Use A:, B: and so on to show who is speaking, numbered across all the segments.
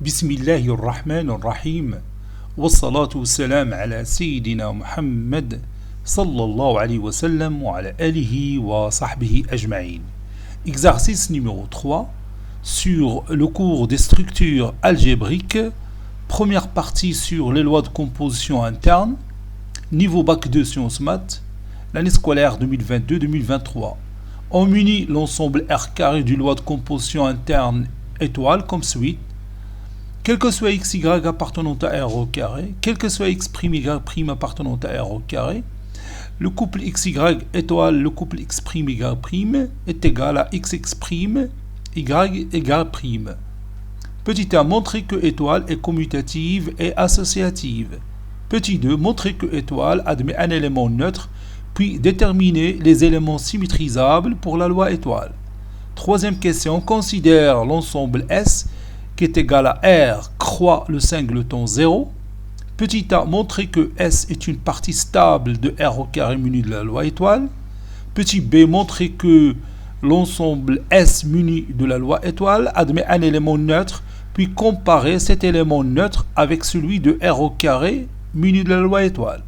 A: بسم الله الرحمن الرحيم والصلاة والسلام على سيدنا محمد صلى الله عليه وسلم وعلى آله وصحبه أجمعين. Exercice numéro 3 sur le cours des structures algébriques, première partie sur les lois de composition interne, niveau bac 2 sciences maths, l'année scolaire 2022-2023. On munit l'ensemble R carré du loi de composition interne étoile comme suit. Quel que soit x, y appartenant à r au carré, quel que soit x', y' appartenant à r au carré, le couple xy étoile le couple x', y' est égal à x', y égale prime. Petit a, montrer que étoile est commutative et associative. Petit 2, montrer que étoile admet un élément neutre, puis déterminer les éléments symétrisables pour la loi étoile. Troisième question, considère l'ensemble S qui est égal à R croix le singleton 0. Petit a, montrer que S est une partie stable de R au carré muni de la loi étoile. Petit b, montrer que l'ensemble S muni de la loi étoile admet un élément neutre, puis comparer cet élément neutre avec celui de R au carré muni de la loi étoile.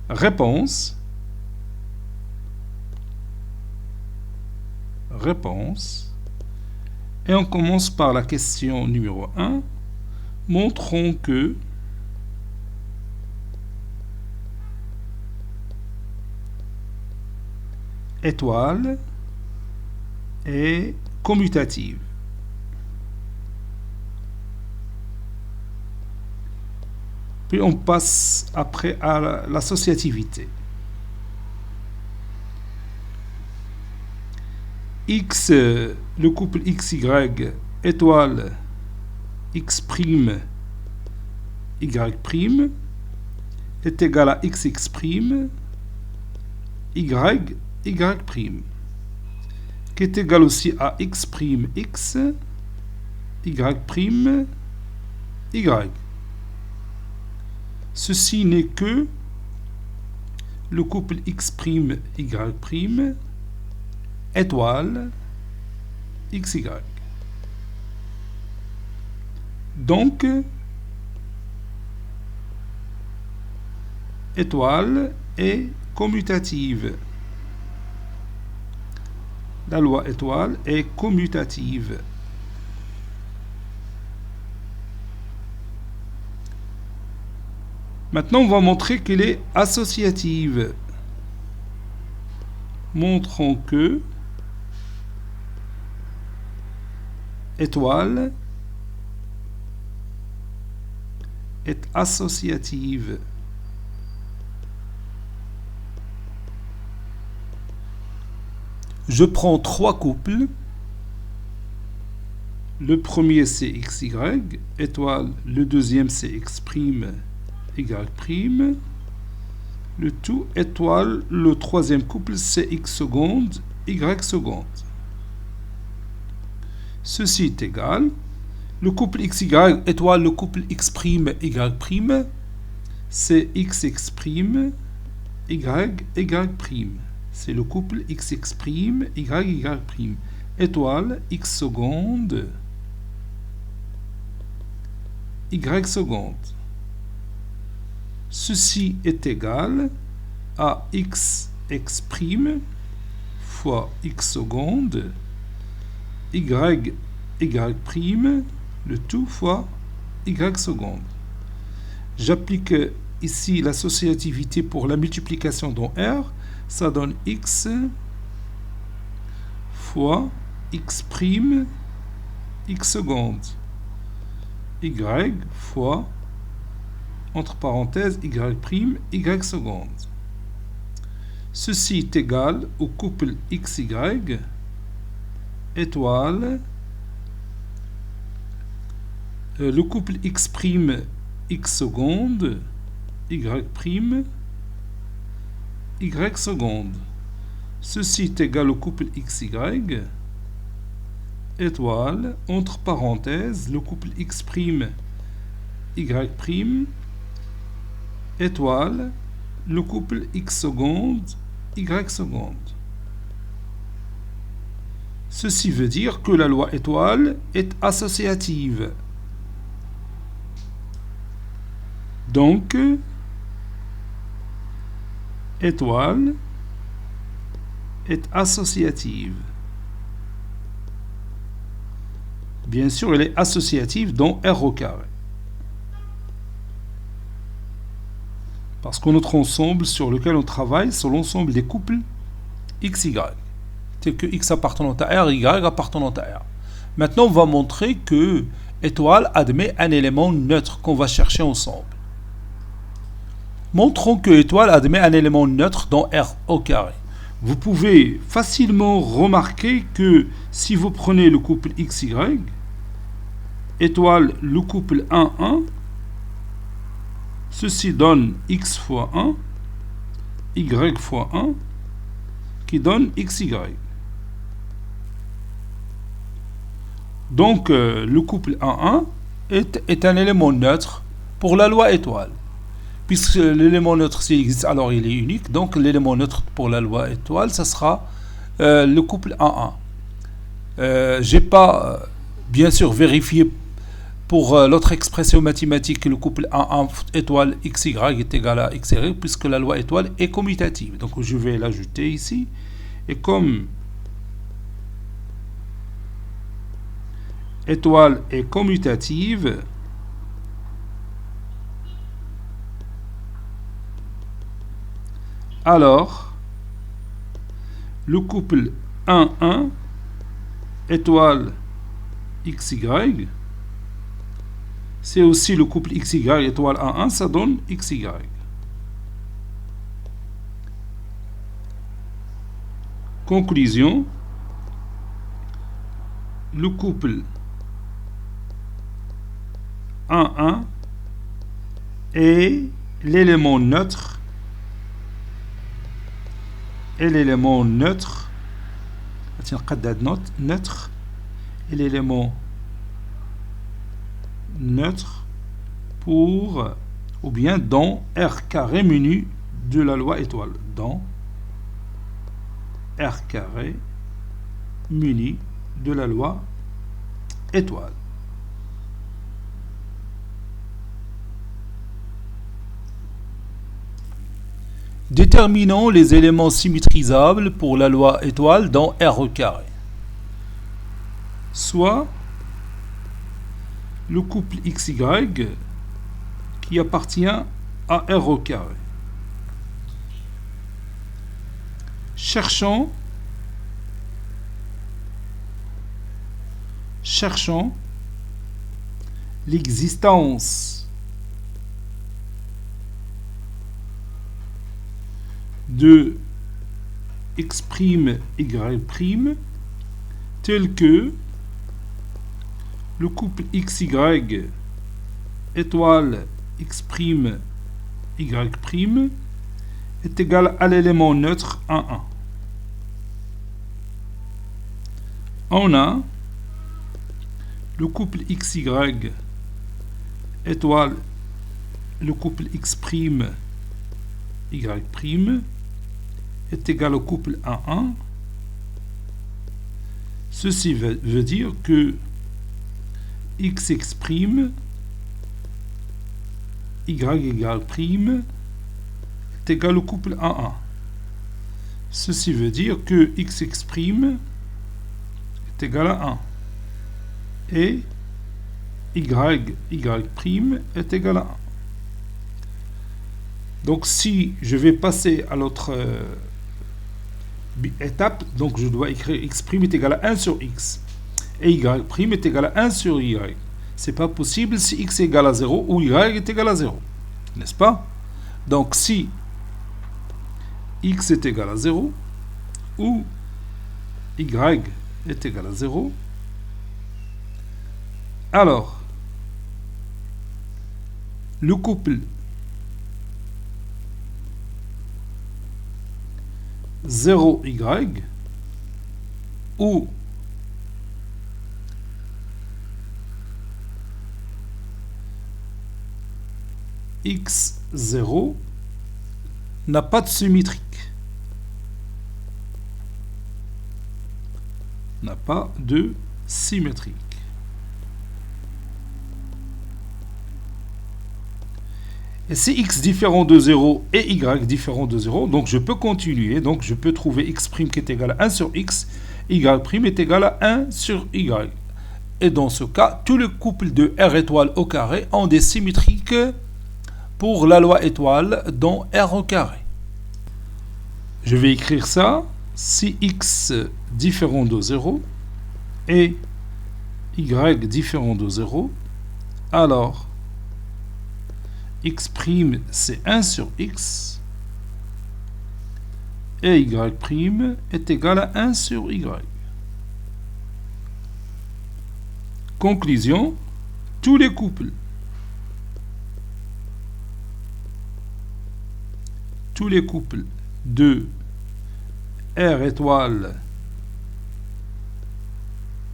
A: Réponse. Et on commence par la question numéro 1. Montrons que étoile est commutative. Puis on passe après à l'associativité. X, le couple XY étoile X', Y' est égal à XX', Y', qui est égal aussi à X', X, Y', Y. Ceci n'est que le couple X', Y', étoile XY. Donc, étoile est commutative. La loi étoile est commutative. Maintenant, on va montrer qu'elle est associative. Montrons que étoile est associative. Je prends trois couples. Le premier c'est XY, étoile. Le deuxième c'est X', Y'. Le tout étoile. Le troisième couple c'est X seconde, Y seconde. Ceci est égal. Le couple XY étoile le couple X', Y', c'est XX', Y'. C'est le couple XX', Y'. Étoile X seconde, Y seconde. Ceci est égal à XX' fois X seconde, Y', le tout fois Y seconde. J'applique ici l'associativité pour la multiplication dans R. Ça donne X fois X', X seconde. Y fois, entre parenthèses, Y', seconde. Ceci est égal au couple XY, étoile, le couple X', X seconde, Y', Y seconde. Ceci est égal au couple XY, étoile, entre parenthèses, le couple X', Y', étoile, le couple X seconde, Y seconde. Ceci veut dire que la loi étoile est associative. Donc, étoile est associative. Bien sûr, elle est associative dans R au carré. Parce que notre ensemble sur lequel on travaille, c'est l'ensemble des couples XY, tel que X appartenant à R, Y appartenant à R. Maintenant, on va montrer que étoile admet un élément neutre qu'on va chercher ensemble. Montrons que étoile admet un élément neutre dans R au carré. Vous pouvez facilement remarquer que si vous prenez le couple XY, étoile le couple 1, 1, ceci donne X fois 1, Y fois 1, qui donne XY. Donc, le couple 1, 1 est un élément neutre pour la loi étoile. Puisque l'élément neutre, s'il existe, alors il est unique. Donc, l'élément neutre pour la loi étoile, ça sera le couple 1, 1. J'ai pas, bien sûr, vérifié pour l'autre expression mathématique que le couple 1, 1 étoile XY est égal à XY, puisque la loi étoile est commutative. Donc, je vais l'ajouter ici. Et comme étoile est commutative, alors le couple 1, 1 étoile XY, c'est aussi le couple XY étoile 1, 1, ça donne XY. Conclusion, le couple 1, 1 est l'élément neutre et l'élément neutre et l'élément neutre pour ou bien dans R carré menu de la loi étoile, dans R carré muni de la loi étoile. Déterminons les éléments symétrisables pour la loi étoile dans R au carré. Soit le couple XY qui appartient à R au carré. Cherchons l'existence de X' Y' tel que le couple XY étoile X', Y' est égal à l'élément neutre 1, 1. On a le couple XY étoile le couple X', Y' est égal au couple 1, 1. Ceci veut dire que X', Y' est égal au couple 1, 1. Ceci veut dire que X' est égal à 1 et Y' est égal à 1. Donc si je vais passer à l'autre étape, donc je dois écrire X' est égal à 1 sur X et Y' est égal à 1 sur Y. C'est pas possible si X est égal à 0 ou Y est égal à 0. N'est-ce pas? Donc si X est égal à 0 ou Y est égal à 0, alors le couple 0Y ou X0 n'a pas de symétrique. n'a pas de symétrique. Et si x différent de 0 et y différent de 0, donc je peux continuer. Donc je peux trouver x' qui est égal à 1 sur x, y' est égal à 1 sur y. Et dans ce cas, tous les couples de R étoile au carré ont des symétriques pour la loi étoile dans R au carré. Je vais écrire ça. Si x différent de 0 et y différent de 0, alors x' c'est 1 sur x et y' est égal à 1 sur y. Conclusion, tous les couples de R étoile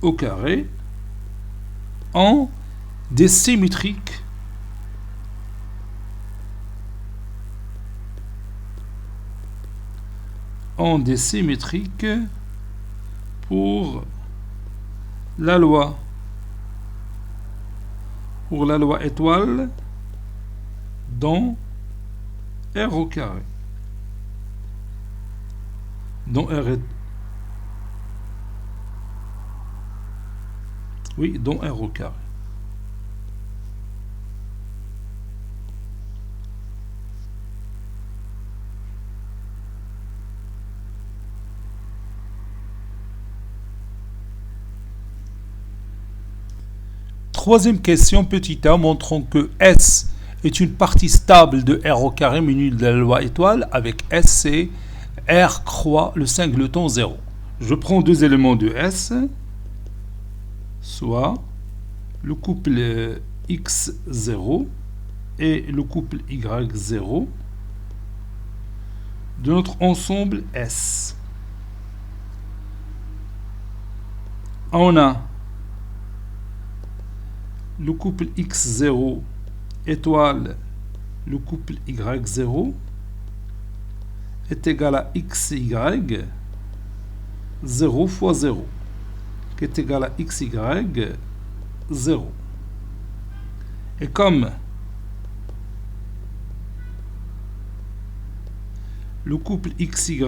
A: au carré ont des symétriques pour la loi étoile dans R au carré. Dans R au carré. Troisième question, petit a, montrant que S est une partie stable de R au carré munie de la loi étoile avec S, c'est R croix le singleton 0. Je prends deux éléments de S, soit le couple X0 et le couple Y0 de notre ensemble S. On a le couple X0 étoile le couple Y0 est égal à XY 0 fois 0 qui est égal à XY 0. Et comme le couple XY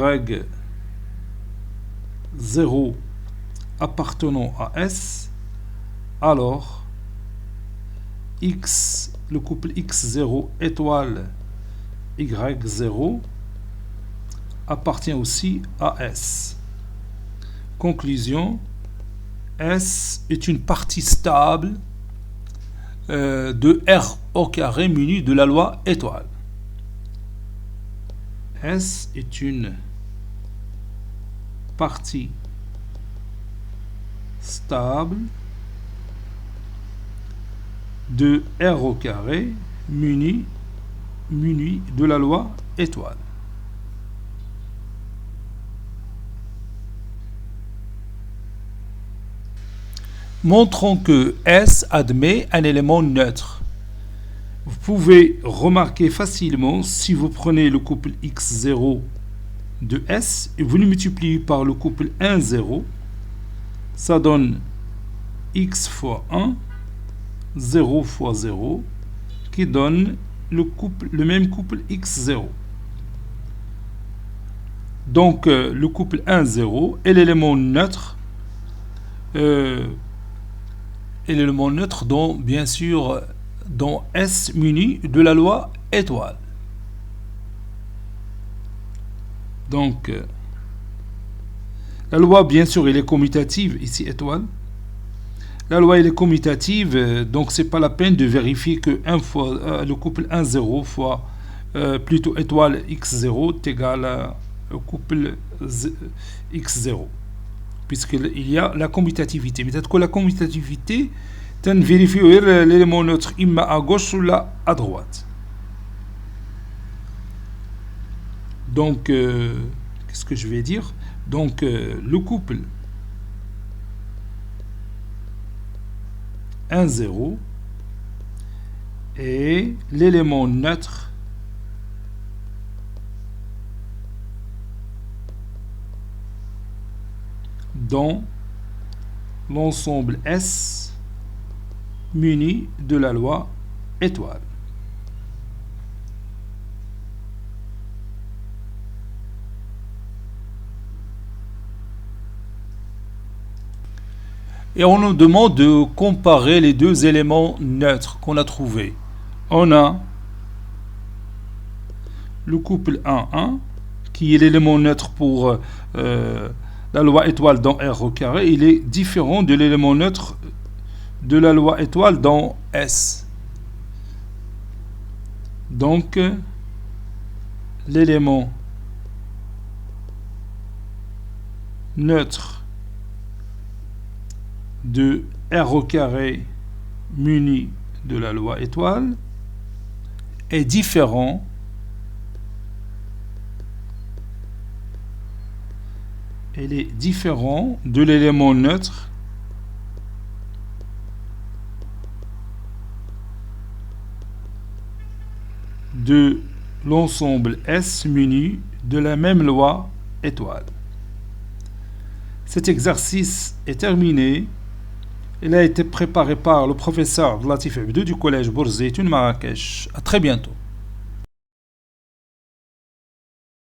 A: 0 appartenant à S, alors X, le couple X0 étoile Y0 appartient aussi à S. Conclusion, S est une partie stable de R au carré munie de la loi étoile. S est une partie stable de R au carré munie de la loi étoile. Montrons que S admet un élément neutre. Vous pouvez remarquer facilement si vous prenez le couple X0 de S et vous le multipliez par le couple 1, 0, ça donne X fois 1, 0 fois 0, qui donne le même couple X0. Donc, le couple 1, 0 est l'élément neutre. Dont, bien sûr, dont S muni de la loi étoile. Donc, la loi, bien sûr, elle est commutative, ici étoile. La loi, elle est commutative, donc c'est pas la peine de vérifier que le couple 1, 0 fois plutôt étoile X0 est égal au couple X0. Puisqu'il y a la commutativité. Mais peut-être que la commutativité, tu vérifies l'élément neutre imma à gauche ou là à droite. Donc, qu'est-ce que je vais dire? Donc, le couple 1, 0 et l'élément neutre dans l'ensemble S muni de la loi étoile. Et on nous demande de comparer les deux éléments neutres qu'on a trouvés. On a le couple 1,1, qui est l'élément neutre pour la loi étoile dans R au carré. Il est différent de l'élément neutre de la loi étoile dans S. Donc, l'élément neutre de R au carré muni de la loi étoile est différent de l'élément neutre de l'ensemble S muni de la même loi étoile. Cet exercice est terminé. Il a été préparé par le professeur Latif Abdou du collège Bourzeitoun Marrakech. À très bientôt.